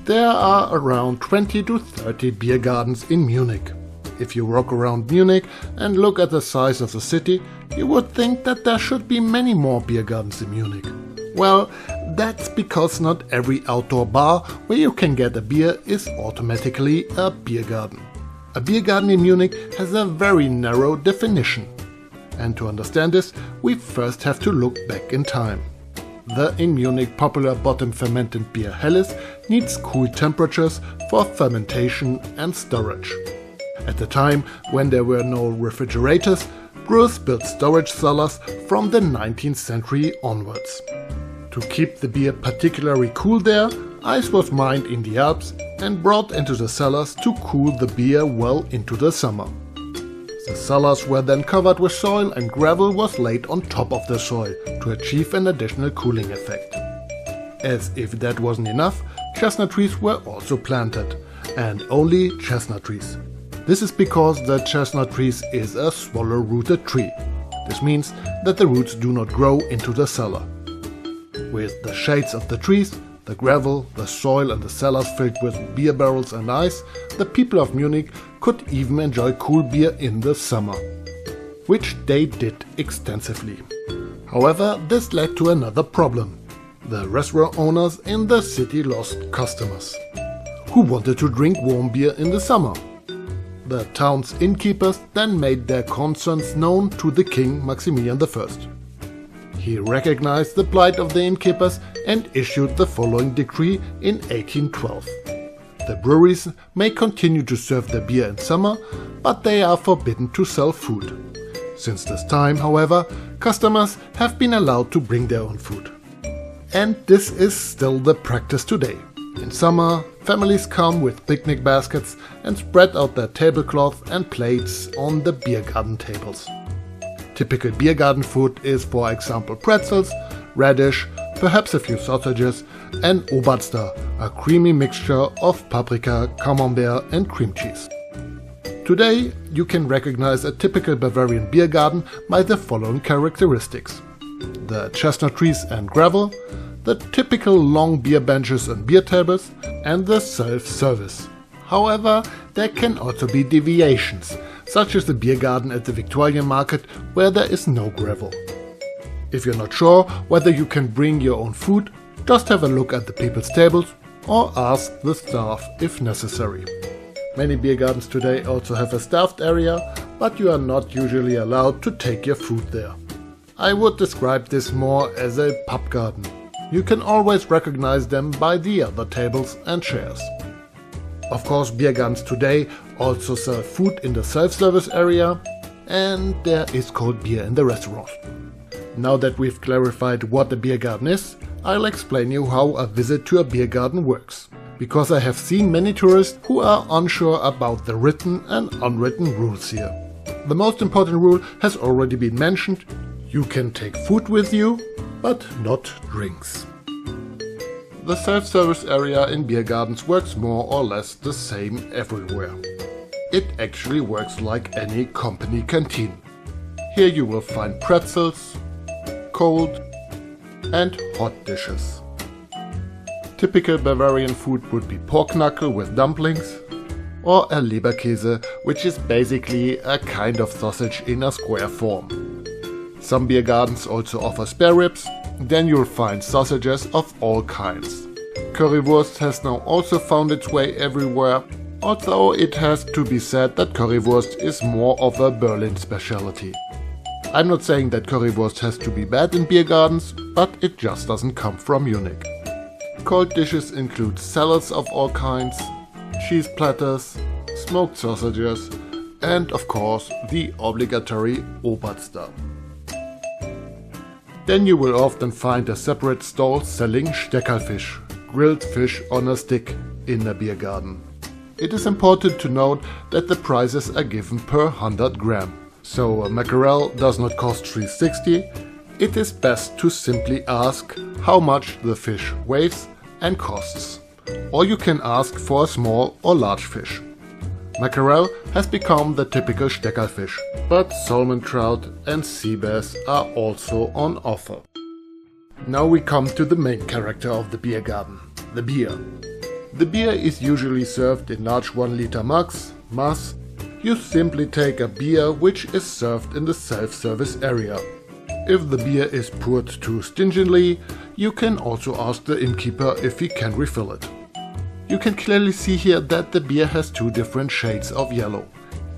There are around 20 to 30 beer gardens in Munich. If you walk around Munich and look at the size of the city, you would think that there should be many more beer gardens in Munich. Well, that's because not every outdoor bar where you can get a beer is automatically a beer garden. A beer garden in Munich has a very narrow definition. And to understand this, we first have to look back in time. The in Munich popular bottom-fermented beer Helles needs cool temperatures for fermentation and storage. At the time when there were no refrigerators, brewers built storage cellars from the 19th century onwards. To keep the beer particularly cool there, ice was mined in the Alps and brought into the cellars to cool the beer well into the summer. The cellars were then covered with soil and gravel was laid on top of the soil to achieve an additional cooling effect. As if that wasn't enough, chestnut trees were also planted, and only chestnut trees. This is because the chestnut tree is a swallow-rooted tree. This means that the roots do not grow into the cellar. With the shades of the trees, the gravel, the soil and the cellars filled with beer barrels and ice, the people of Munich could even enjoy cool beer in the summer, which they did extensively. However, this led to another problem. The restaurant owners in the city lost customers, who wanted to drink warm beer in the summer. The town's innkeepers then made their concerns known to the king Maximilian I. He recognized the plight of the innkeepers and issued the following decree in 1812. The breweries may continue to serve their beer in summer, but they are forbidden to sell food. Since this time, however, customers have been allowed to bring their own food. And this is still the practice today. In summer, families come with picnic baskets and spread out their tablecloth and plates on the beer garden tables. Typical beer garden food is, for example, pretzels, radish, perhaps a few sausages, and Oberster, a creamy mixture of paprika, camembert and cream cheese. Today, you can recognize a typical Bavarian beer garden by the following characteristics: the chestnut trees and gravel, the typical long beer benches and beer tables, and the self-service. However, there can also be deviations, such as the beer garden at the Victorian Market, where there is no gravel. If you're not sure whether you can bring your own food, just have a look at the people's tables or ask the staff if necessary. Many beer gardens today also have a staffed area, but you are not usually allowed to take your food there. I would describe this more as a pub garden. You can always recognize them by the other tables and chairs. Of course, beer gardens today also sell food in the self-service area, and there is cold beer in the restaurant. Now that we've clarified what a beer garden is, I'll explain you how a visit to a beer garden works, because I have seen many tourists who are unsure about the written and unwritten rules here. The most important rule has already been mentioned: you can take food with you, but not drinks. The self-service area in beer gardens works more or less the same everywhere. It actually works like any company canteen. Here you will find pretzels, cold and hot dishes. Typical Bavarian food would be pork knuckle with dumplings, or a Leberkäse, which is basically a kind of sausage in a square form. Some beer gardens also offer spare ribs. Then you'll find sausages of all kinds. Currywurst has now also found its way everywhere, although it has to be said that currywurst is more of a Berlin specialty. I'm not saying that currywurst has to be bad in beer gardens, but it just doesn't come from Munich. Cold dishes include salads of all kinds, cheese platters, smoked sausages, and of course the obligatory Oberster. Then you will often find a separate stall selling Steckerlfisch, grilled fish on a stick, in a beer garden. It is important to note that the prices are given per 100 gram. So a mackerel does not cost 360. It is best to simply ask how much the fish weighs and costs. Or you can ask for a small or large fish. Mackerel has become the typical Steckerlfisch, but salmon trout and sea bass are also on offer. Now we come to the main character of the beer garden, the beer. The beer is usually served in large 1-liter mugs, mass. You simply take a beer which is served in the self-service area. If the beer is poured too stingently, you can also ask the innkeeper if he can refill it. You can clearly see here that the beer has 2 different shades of yellow.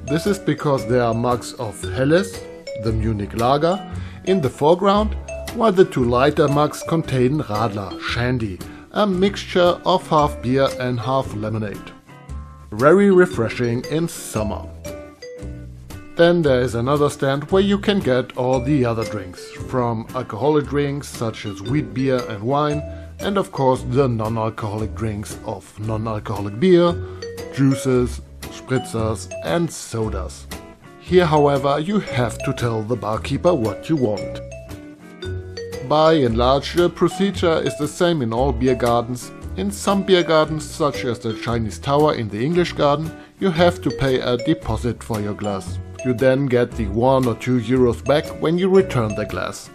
This is because there are mugs of Helles, the Munich lager, in the foreground, while the 2 lighter mugs contain Radler, shandy, a mixture of half beer and half lemonade. Very refreshing in summer. Then there is another stand where you can get all the other drinks, from alcoholic drinks such as wheat beer and wine, and of course the non-alcoholic drinks of non-alcoholic beer, juices, spritzers and sodas. Here, however, you have to tell the barkeeper what you want. By and large, the procedure is the same in all beer gardens. In some beer gardens, such as the Chinese Tower in the English Garden, you have to pay a deposit for your glass. You then get the 1 or 2 euros back when you return the glass.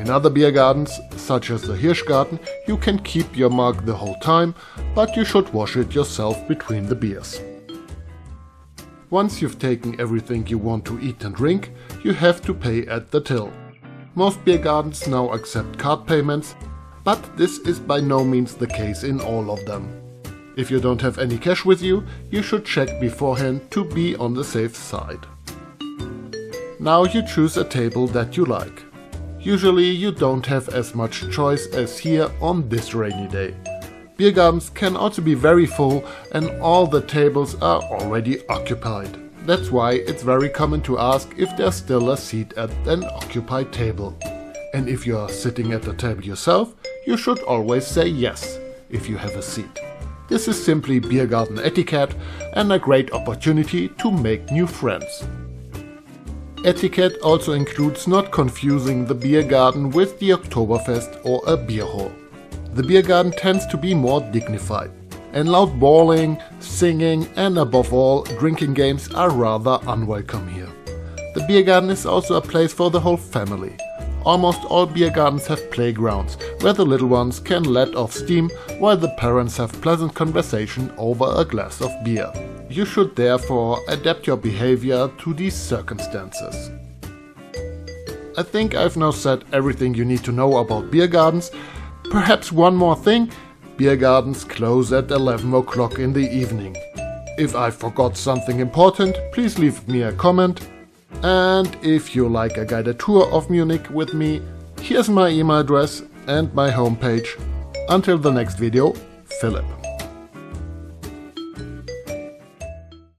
In other beer gardens, such as the Biergarten, you can keep your mug the whole time, but you should wash it yourself between the beers. Once you've taken everything you want to eat and drink, you have to pay at the till. Most beer gardens now accept card payments, but this is by no means the case in all of them. If you don't have any cash with you, you should check beforehand to be on the safe side. Now you choose a table that you like. Usually you don't have as much choice as here on this rainy day. Beer gardens can also be very full and all the tables are already occupied. That's why it's very common to ask if there's still a seat at an occupied table. And if you're sitting at the table yourself, you should always say yes if you have a seat. This is simply Biergarten etiquette and a great opportunity to make new friends. Etiquette also includes not confusing the beer garden with the Oktoberfest or a beer hall. The beer garden tends to be more dignified, and loud bawling, singing and above all drinking games are rather unwelcome here. The beer garden is also a place for the whole family. Almost all beer gardens have playgrounds where the little ones can let off steam while the parents have pleasant conversation over a glass of beer. You should therefore adapt your behavior to these circumstances. I think I've now said everything you need to know about beer gardens. Perhaps one more thing, beer gardens close at 11 o'clock in the evening. If I forgot something important, please leave me a comment. And if you like a guided tour of Munich with me, here's my email address and my homepage. Until the next video, Philip.